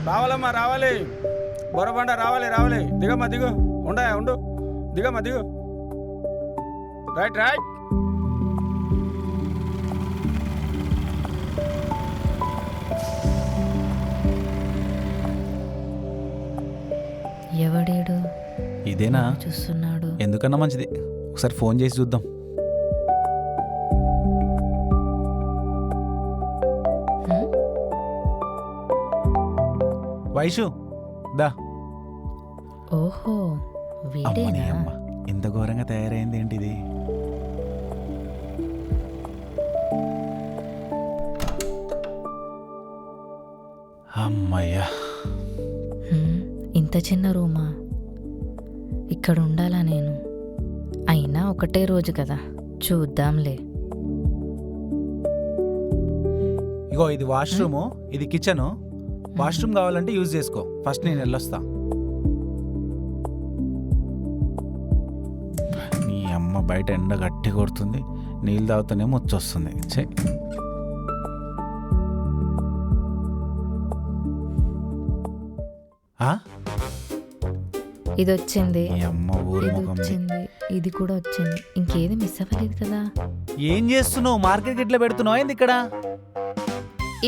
రావాలమ్మా రావాలి, బొరబండ రావాలి రావాలి. దిగమ్మా దిగు, ఉండయా ఉండు, దిగమ్మా దిగు. Right right. ఎవడేడు ఇదేనా? చూస్తున్నాడు. ఎందుకన్నా మంచిది, ఒకసారి ఫోన్ చేసి చూద్దాం. వైషు దా. ఓహో అమ్మని వీడేనా? అమ్మ, ఇంత ఘోరంగా తయారైంది ఏంటిది? అమ్మయ్యా, ఇంత చిన్న రూమా? ఇక్కడ ఉండాలా నేను? అయినా ఒకటే రోజు కదా, చూద్దాంలే. ఇగో ఇది వాష్రూము, ఇది కిచెను. వాష్రూమ్ కావాలంటే యూజ్ చేసుకో, ఫస్ట్ నేను వెళ్ళొస్తా. నీ అమ్మ బయట ఎండ గట్టి కొడుతుంది, నీళ్ళు తాగుతూనే ముచ్చొస్తుంది. ఛే, ఇది వచ్చింది, ఈ అమ్మ ఊరు ఇది ముఖం. వచ్చింది, ఇది కూడా వచ్చింది. ఇంకేది మిస్ అవ్వలేదు కదా? ఏం చేస్తున్నావు? మార్కెట్ ఇట్లా పెడుతున్నావు ఏంది ఇక్కడ?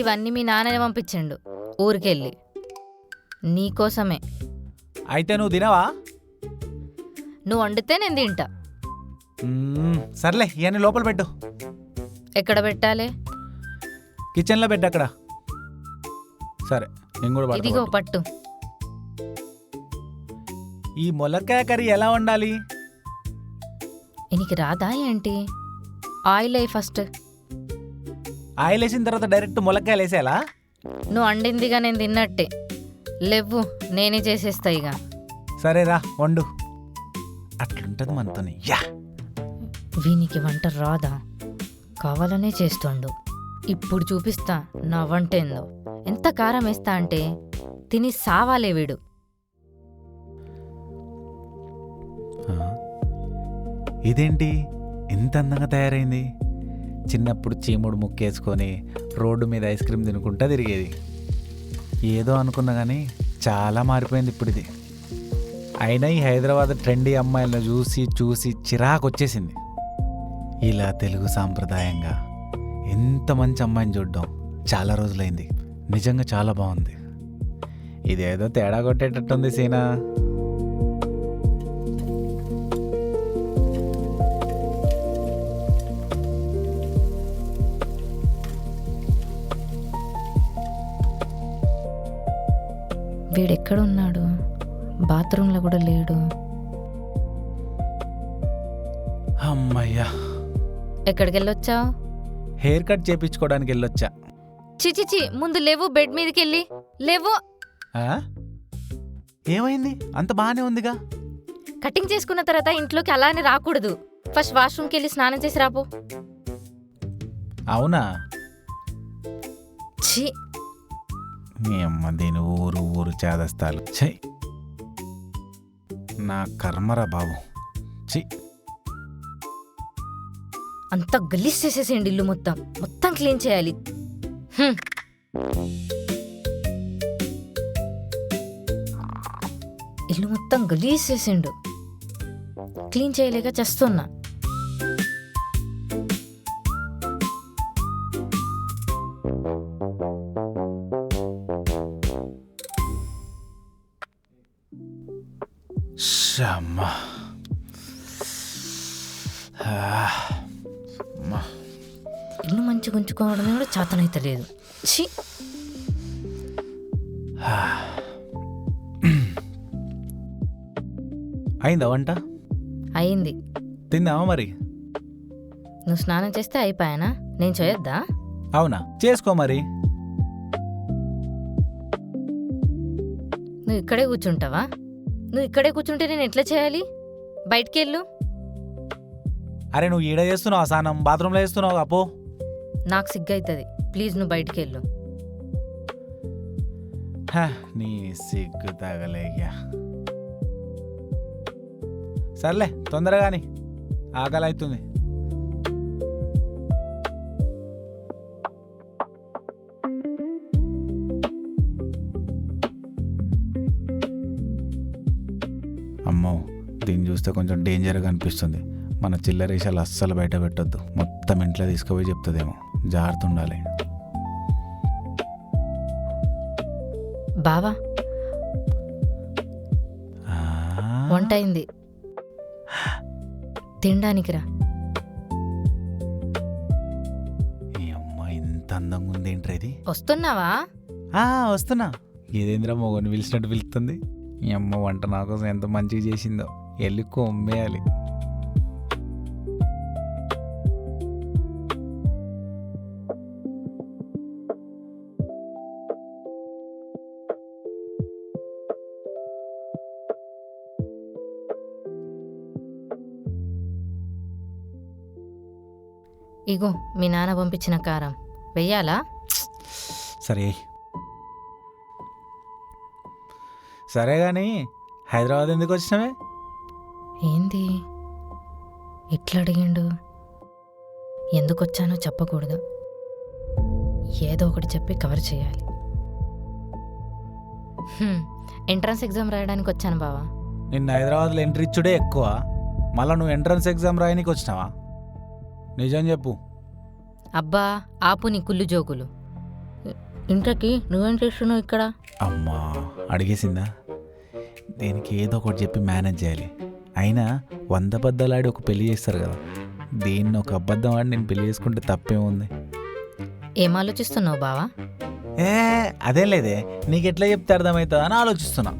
ఇవన్నీ మీ నాన్ననే పంపించండు ఊరికెళ్ళి, నీకోసమే. అయితే నువ్వు తినవా? నువ్వు వండితే నేను తింటా. సర్లే, ఇవన్నీ లోపల పెట్టు. ఎక్కడ పెట్టాలి? కిచెన్లో పెట్టు అక్కడ. సరే, నేను కూడా ఇదిగో పడతా. పట్టు. ఈ ములక్కాయ కర్రీ ఎలా వండాలి? నీకు రాదా ఏంటి? ఆయిల్ అయ్యి ఫస్ట్. ఆయిల్ వేసిన తర్వాత డైరెక్ట్ ములక్కాయలు వేసేయాలా? నువ్వు వండిందిగా నేను తిన్నట్టే. లేవు, నేనే చేసేస్తా ఇక. సరేరా, వండు. అట్లుంటది మనతోని. యా, వీనికి వంట రాదా? కావాలనే చేస్తుండు. ఇప్పుడు చూపిస్తా నా వంట ఏందో. ఎంత కారం వేస్తా అంటే తిని సావాలే వీడు. ఇదేంటి ఇంత అందంగా తయారైంది? చిన్నప్పుడు చీముడు ముక్కేసుకొని రోడ్డు మీద ఐస్ క్రీమ్ తినుకుంటా తిరిగేది. ఏదో అనుకున్నా కానీ చాలా మారిపోయింది ఇప్పుడు ఇది. అయినా ఈ హైదరాబాద్ ట్రెండీ అమ్మాయిలను చూసి చూసి చిరాకు వచ్చేసింది. ఇలా తెలుగు సాంప్రదాయంగా ఎంత మంచి అమ్మాయిని చూడడం చాలా రోజులైంది. నిజంగా చాలా బాగుంది. ఇదేదో తేడా కొట్టేటట్టుంది సీనా. వీడెక్కడున్నాడు? బాత్రూంలో కూడా లేడు. అమ్మయ్యా, ఎక్కడికి వెళ్ళొచ్చావు? హెయిర్ కట్ చేపించుకోవడానికి వెళ్ళొచ్చా. చిచిచి, ముందు లేవు, బెడ్ మీదకి వెళ్ళి లేవు. ఆ? ఏమైంది? అంత బాగానే ఉందిగా. కటింగ్ చేసుకున్న తర్వాత ఇంట్లోకి అలానే రాకూడదు. ఫస్ట్ వాష్రూమ్కి వెళ్ళి స్నానం చేసి రాపో. అవునా? ఛీ, మీ అమ్మ దీని ఊరు ఊరు చేదస్తాలు. ఛీ, నా కర్మరా బాబు. ఛీ, అంతా గలీజ్ చేసేసేయండి. ఇల్లు మొత్తం మొత్తం క్లీన్ చేయాలి. హ్మ్. ఇల్లు మొత్తం గలీజ్ చేసిండు. క్లీన్ చేయలేక చేస్తున్నా. షమ్మా. ఇల్లు మంచిగా ఉంచుకోవడమే కూడా చేతనైతే లేదు. ఛీ, అయిందా వంట? అయింది. తిందామా మరి? నువ్వు స్నానం చేస్తే అయిపోయానా? నేను చేయొద్దా? అవునా, చేసుకో మరి. నువ్వు ఇక్కడే కూర్చుంటావా? నువ్వు ఇక్కడే కూర్చుంటే నేను ఎట్లా చేయాలి? బయటికి వెళ్ళు. అరే నువ్వు ఈడ చేస్తున్నావు స్నానం, బాత్రూంలో చేస్తున్నావు అపో. నాకు సిగ్గైతుంది. ప్లీజ్ నువ్వు బయటికి వెళ్ళు. నీ సిగ్గు తగలేయ్యా. సర్లే, తొందరగాని ఆకలి అవుతుంది. దీన్ని చూస్తే కొంచెం డేంజర్గా అనిపిస్తుంది. మన చిల్లరేషాలు అస్సలు బయట పెట్టొద్దు, మొత్తం ఇంట్లో తీసుకుపోయి చెప్తుందేమో. జాగ్రత్త ఉండాలి. బావా ఆ, వంట అయింది, తినడానికి రా. ఈ అమ్మ ఇంత అందంగా ఉంది ఏంట్రా ఇది. వస్తున్నావా? వస్తున్నా. ఏదేంద్రా మొగని పిలిచినట్టు పిలుస్తుంది. ఈ అమ్మ వంట నా కోసం ఎంత మంచిగా చేసిందో, వెళ్ళి కొమ్మేయాలి. ఇగో మీ నాన్న పంపించిన కారం వెయ్యాలా? సరే సరే కానీ హైదరాబాద్ ఎందుకు వచ్చినావే? ఏంది ఇట్లా అడిగిండు? ఎందుకు వచ్చానో చెప్పకూడదు, ఏదో ఒకటి చెప్పి కవర్ చేయాలి. ఎంట్రన్స్ ఎగ్జామ్ రాయడానికి వచ్చాను బావా. నిన్న హైదరాబాద్లో ఎంట్రీ ఇచ్చుడే ఎక్కువ, మళ్ళీ నువ్వు ఎంట్రన్స్ ఎగ్జామ్ రాయనికి వచ్చినావా? నిజం చెప్పు. అబ్బా ఆపు నీ కుళ్ళు జోకులు. ఇంతకీ నువ్వేం చేస్తున్నావు ఇక్కడ? అమ్మా అడిగేసిందా? దీనికి ఏదో ఒకటి చెప్పి మేనేజ్ చేయాలి. అయినా 100 అబద్ధాలు ఆడి ఒక పెళ్లి చేస్తారు కదా, దీన్ని ఒక అబద్ధం ఆడి నేను పెళ్లి చేసుకుంటే తప్పేముంది? ఏం ఆలోచిస్తున్నావు బావా? అదేం లేదే, నీకు ఎట్లా చెప్తే అర్థమవుతుందా అని ఆలోచిస్తున్నా.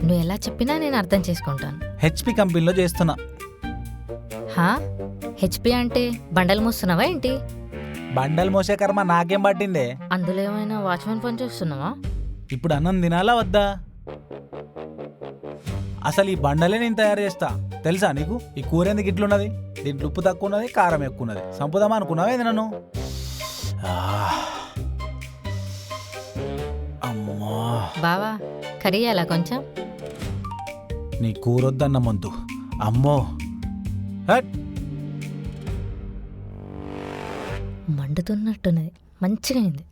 నువ్వు ఎలా చెప్పినా నేను అర్థం చేసుకుంటాను. హెచ్పి కంపెనీలో చేస్తున్నా. హెచ్పి అంటే బండలు మోస్తున్నావా ఏంటి? బండలు మోసే కర్మ నాకేం పట్టిందే? అందులో ఏమైనా వాచ్మెన్ పని చేస్తున్నావా? ఇప్పుడు అన్నం తినాలా వద్దా? అసలు ఈ బండలే నేను తయారు చేస్తా తెలుసా నీకు? ఈ కూర ఎందుకు ఇట్లున్నది? దీంట్లో ఉప్పు తక్కువ ఉన్నది, కారం ఎక్కువ ఉన్నది. సంపుదామా అనుకున్నావా ఇది నన్ను? అమ్మా బావా కర్రీ అలా కొంచెం. నీ కూర వద్దన్న మంతు. అమ్మో మండుతున్నట్టున్నది, మంచిగా అయింది.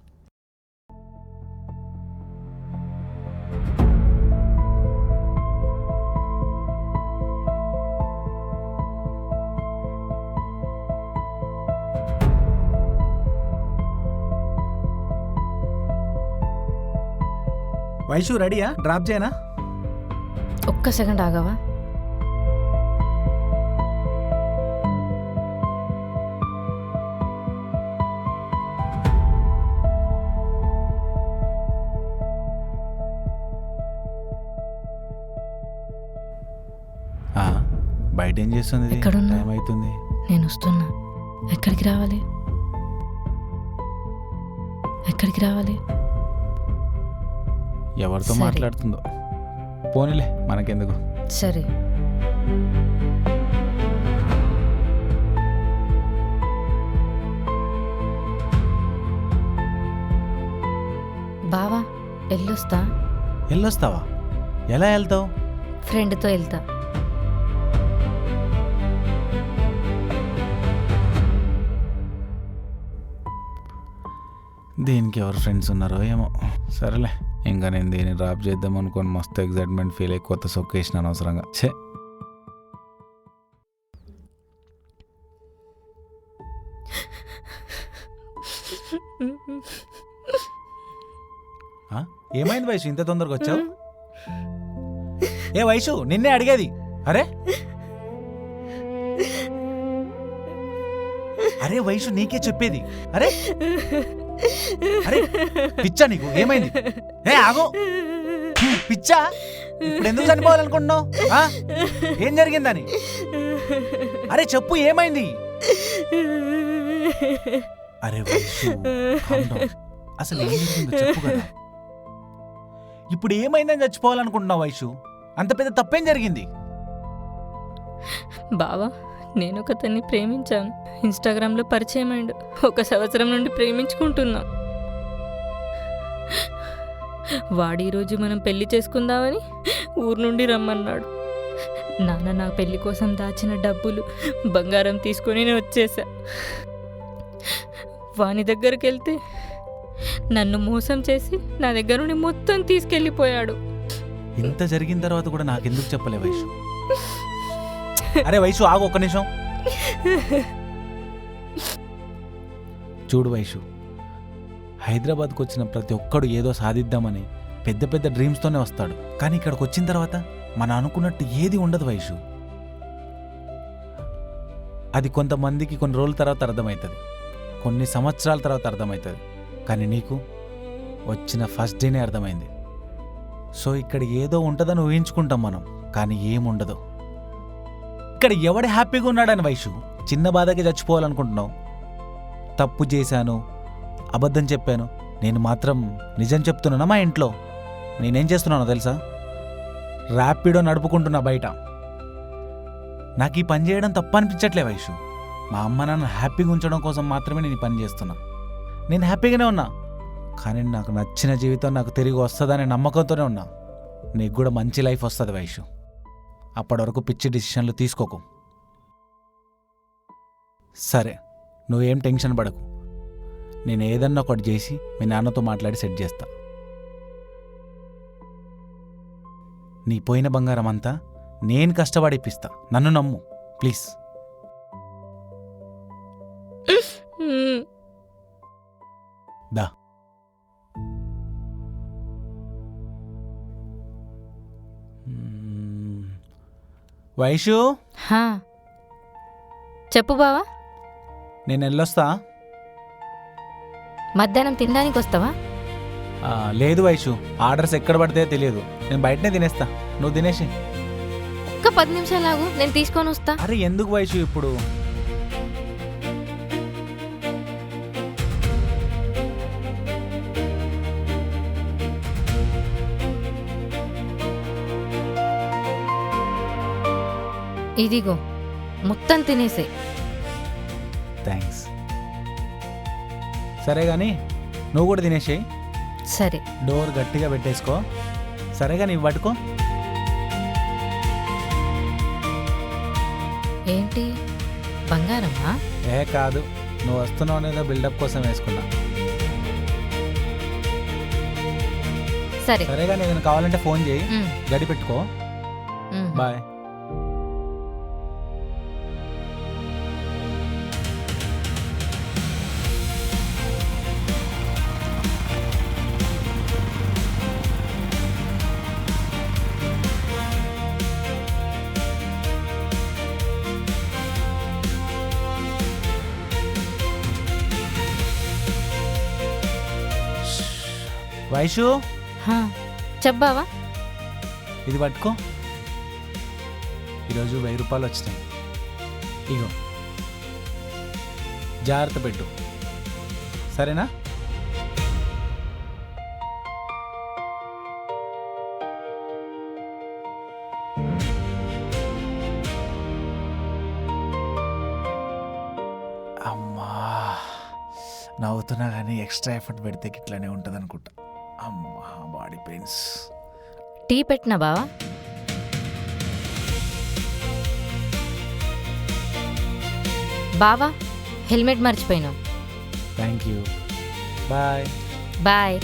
వైషు రెడీయా? డ్రాప్ చేయనా? ఒక్క సెకండ్ ఆగవా? బయట ఏం చేస్తుంది? ఎక్కడున్నా? టైం అవుతుంది. నేను వస్తున్నా. ఎక్కడికి రావాలి? ఎక్కడికి రావాలి? ఎవరితో సరే. మాట్లాడుతుందో పోనీలే, మనకెందుకు. సరే బావా వెళ్ళొస్తా. వెళ్ళొస్తావా? ఎలా వెళ్తావు? ఫ్రెండ్తో వెళ్తా. దీనికి ఎవరు ఫ్రెండ్స్ ఉన్నారో ఏమో. సరేలే, ఇంకా నేను దీన్ని డ్రాప్ చేద్దాం అనుకోని మస్తు ఎగ్జైట్మెంట్ ఫీల్ అయ్యి కొత్త సొక్కేసిన అనవసరంగా. ఛే, ఏమైంది వైషు ఇంత తొందరగా వచ్చావు? ఏ వైషు నిన్నే అడిగేది. అరే అరే వైషు నీకే చెప్పేది. అరే అరే పిచ్చా నీకు? ఏమైంది? ఆగో పిచ్చా, ఇప్పుడు ఎందుకు చనిపోవాలనుకుంటున్నావు? ఏం జరిగిందని? అరే చెప్పు ఏమైంది? అరే వైషు అసలు ఏం జరిగిందో చెప్పు కదా. ఇప్పుడు ఏమైందని చచ్చిపోవాలనుకుంటున్నావు వైషు? అంత పెద్ద తప్పేం జరిగింది? బావా నేను ఒకతన్ని ప్రేమించాను. ఇన్స్టాగ్రామ్లో పరిచయం అయ్యాడు. 1 సంవత్సరం నుండి ప్రేమించుకుంటున్నా. వాడు ఈరోజు మనం పెళ్లి చేసుకుందామని ఊరు నుండి రమ్మన్నాడు. నాన్న నా పెళ్లి కోసం దాచిన డబ్బులు, బంగారం తీసుకొని నేను వచ్చేసా. వాని దగ్గరికి వెళ్తే నన్ను మోసం చేసి నా దగ్గర నుండి మొత్తం తీసుకెళ్ళిపోయాడు. ఇంత జరిగిన తర్వాత కూడా నాకెందుకు చెప్పలే వైషు? అరే వైషు ఆగు ఒక్క నిమిషం. చూడు వైషు, హైదరాబాద్కి వచ్చిన ప్రతి ఒక్కడు ఏదో సాధిద్దామని పెద్ద పెద్ద డ్రీమ్స్తోనే వస్తాడు. కానీ ఇక్కడికి వచ్చిన తర్వాత మనం అనుకున్నట్టు ఏది ఉండదు వైషు. అది కొంతమందికి కొన్ని రోజుల తర్వాత అర్థమవుతుంది, కొన్ని సంవత్సరాల తర్వాత అర్థమవుతుంది. కానీ నీకు వచ్చిన ఫస్ట్ డేనే అర్థమైంది. సో ఇక్కడ ఏదో ఉంటుందని ఊహించుకుంటాం మనం, కానీ ఏముండదు. ఇక్కడ ఎవడు హ్యాపీగా ఉన్నాడని వైషు, చిన్న బాధకి చచ్చిపోవాలనుకుంటున్నావు. తప్పు చేశాను, అబద్ధం చెప్పాను, నేను మాత్రం నిజం చెప్తున్నానా మా ఇంట్లో? నేనేం చేస్తున్నానో తెలుసా? ర్యాపిడో నడుపుకుంటున్నా బయట. నాకు ఈ పని చేయడం తప్పు అనిపించట్లే వైషు. మా అమ్మ నాన్న హ్యాపీగా ఉంచడం కోసం మాత్రమే నేను ఈ పని చేస్తున్నా. నేను హ్యాపీగానే ఉన్నా, కానీ నాకు నచ్చిన జీవితం నాకు తిరిగి వస్తుందనే నమ్మకంతోనే ఉన్నా. నీకు కూడా మంచి లైఫ్ వస్తుంది వైషు. అప్పటి వరకు పిచ్చి డిసిషన్లు తీసుకోకు. సరే, నువ్వేం టెన్షన్ పడకు. నేను ఏదన్నా ఒకటి చేసి మీ నాన్నతో మాట్లాడి సెట్ చేస్తా. నీ పోయిన బంగారం అంతా నేను కష్టపడిపిస్తా. నన్ను నమ్ము ప్లీజ్. దా. వైషు, హా, చెప్పు బావా. నేను వెళ్ళొస్తా. మధ్యాహ్నం తినడానికి వస్తావా? లేదు వైషు, ఆర్డర్స్ ఎక్కడ పడితే తెలియదు. నేను బయటనే తినేస్తా, నువ్వు తినేసి. ఒక్క 10 నిమిషాలు ఆగు, నేను తీసుకొని వస్తా. అరే ఎందుకు వైషు ఇప్పుడు? ఇదిగో మొత్తం తినేసే. థ్యాంక్స్. సరే కానీ నువ్వు కూడా తినేసేయి. సరే. డోర్ గట్టిగా పెట్టేసుకో. సరేగా, నీవు పట్టుకో. ఏంటి, బంగారమా? కాదు, నువ్వు వస్తున్నావు అనేదో బిల్డప్ కోసం వేసుకున్నా. సరే. సరేగా, నేను కావాలంటే ఫోన్ చేయి. గడి పెట్టుకో. బాయ్. వైషు, చెప్పావా? ఇది పట్టుకో. ఈరోజు 1000 రూపాయలు వచ్చినాయి. ఇగో, జాగ్రత్త పెట్టు, సరేనా? అమ్మా, నవ్వుతున్నా కానీ ఎక్స్ట్రా ఎఫర్ట్ పెడితే ఇట్లానే ఉంటుంది అనుకుంటా. అమ్మా, బాడీ పెయిన్స్. టీ పెట్టినా బావా? బావా, హెల్మెట్ మర్చిపోయినా. Thank you. Bye. Bye.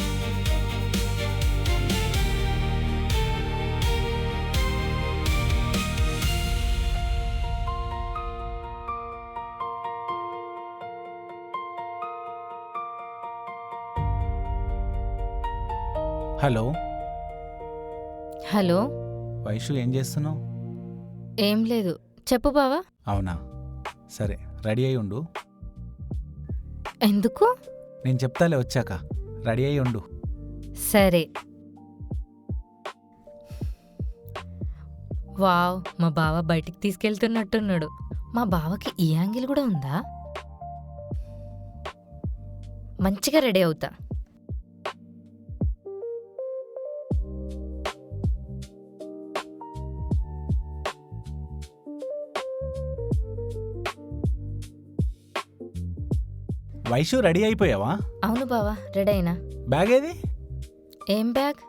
Hello. Hello Vaishu, ఏం చేస్తున్నావు? ఏం లేదు, చెప్పు బావా. అవునా, సరే, రెడీ అయి ఉండు. ఎందుకు? నేను చెప్తాలే వచ్చాక. రెడీ అయి ఉండు. సరే. వావ్, మా బావ బయటికి తీసుకెళ్తున్నట్టున్నాడు. మా బావకి ఈ యాంగిల్ కూడా ఉందా? మంచిగా రెడీ అవుతా. వైషు, రెడీ అయిపోయావా? అవును బావా, రెడీ అయినా. బ్యాగ్ ఏది? ఏం బ్యాగ్?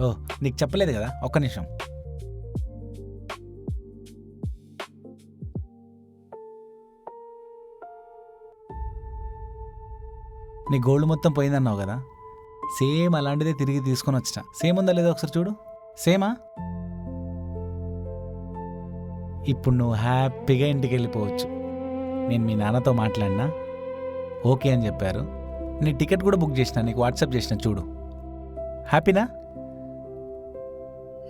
ఓ, నీకు చెప్పలేదు కదా, ఒక్క నిమిషం. నీ గోల్డ్ మొత్తం పోయిందన్నావు కదా, సేమ్ అలాంటిదే తిరిగి తీసుకొని వచ్చిన. సేమ్ ఉందా లేదో ఒకసారి చూడు. సేమా? ఇప్పుడు నువ్వు హ్యాపీగా ఇంటికి వెళ్ళిపోవచ్చు. నేను మీ నాన్నతో మాట్లాడినా ఓకే అని చెప్పారు. నీ టికెట్ కూడా బుక్ చేసిన, నీకు వాట్సాప్ చేసిన, చూడు. హ్యాపీనా?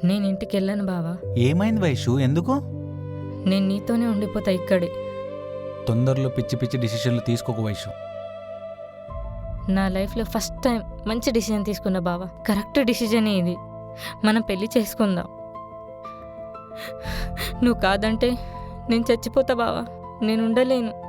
నేను ఇంటికి వెళ్ళాను బావా. ఏమైంది వైషు, ఎందుకు? నేను నీతోనే ఉండిపోతా ఇక్కడే. తొందరలో పిచ్చి పిచ్చి డిసిషన్లు తీసుకోకు వైషు. నా లైఫ్లో ఫస్ట్ టైం మంచి డిసిజన్ తీసుకున్నా బావా. కరెక్ట్ డిసిజనే ఇది. మనం పెళ్లి చేసుకుందాం. నువ్వు కాదంటే నేను చచ్చిపోతా బావా. నేను ఉండలేను.